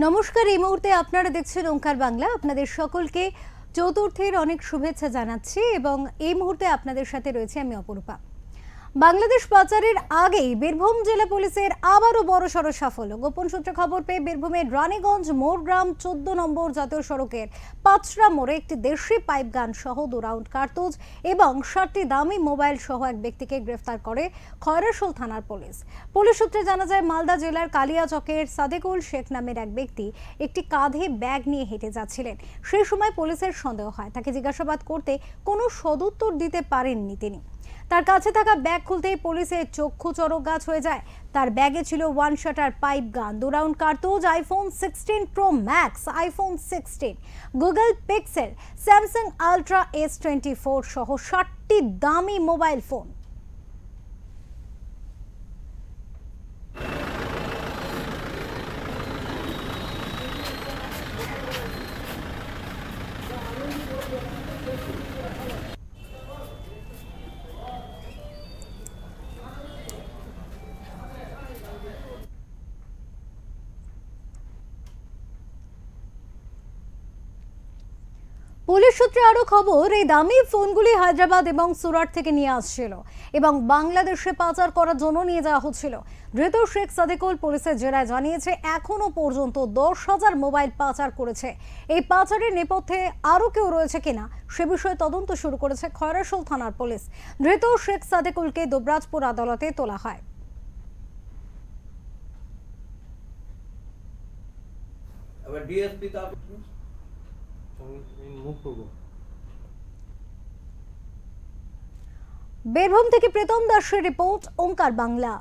নমস্কার। এই মুহূর্তে আপনারা দেখছেন ওঙ্কার বাংলা। আপনাদের সকলকে চতুর্থীর অনেক শুভেচ্ছা জানাচ্ছি এবং এই মুহূর্তে আপনাদের সাথে রয়েছে আমি অপরূপা। বাংলাদেশ পাচারের আগেই বীরভূম জেলা পুলিশের আবারও বড়সড় সাফল্য। গোপন সূত্রে খবর পেয়ে বীরভূমের রানীগঞ্জ মোড়গ্রাম 14 নম্বর জাতীয় সড়কের পাঁচরা মোড়ে একটি দেশি পাইপ গান সহ 2 রাউন্ড কার্তুজ এবং 7টি দামি মোবাইল সহ এক ব্যক্তিকে গ্রেফতার করে খয়রাশোল থানার পুলিশ। পুলিশ সূত্রে জানা যায়, মালদা জেলার কালিয়াচকের সাদেকুল শেখ নামের এক ব্যক্তি একটি কাঁধে ব্যাগ নিয়ে হেঁটে যাচ্ছিলেন। সেই সময় পুলিশের সন্দেহ হয়, তাকে জিজ্ঞাসাবাদ করতে কোনো সদুত্তর দিতে পারেননি তিনি। তার কাছে থাকা ব্যাগ খুলতেই পুলিশের চক্ষু চড়ক গাছ হয়ে যায়। তার ব্যাগে ছিল 1 শাটার পাইপ গান, 2 রাউন্ড কার্তুজ, iPhone 16 pro max, iPhone 16, Google Pixel, Samsung Ultra S24 সহ 7টি দামি মোবাইল ফোন। পুলিশ সূত্রে আরো খবর, এই দামি ফোনগুলি হায়দ্রাবাদ এবং সুরাট থেকে নিয়ে আসছিল এবং বাংলাদেশে পাচার করার জন্য নিয়ে যাওয়া হচ্ছিল। ধৃত শেখ সাদেকুল পুলিশের জেরায় জানিয়েছে, এখনো পর্যন্ত 10,000 মোবাইল পাচার করেছে। এই পাচারের নেপথ্যে আরো কেউ রয়েছে কিনা সে বিষয়ে তদন্ত শুরু করেছে খয়রাশোল থানার পুলিশ। ধৃত শেখ সাদেকুলকে দুবরাজপুর আদালতে তোলা হয়। বীরভূম থেকে প্রীতম দাসের রিপোর্ট, ওঙ্কার বাংলা।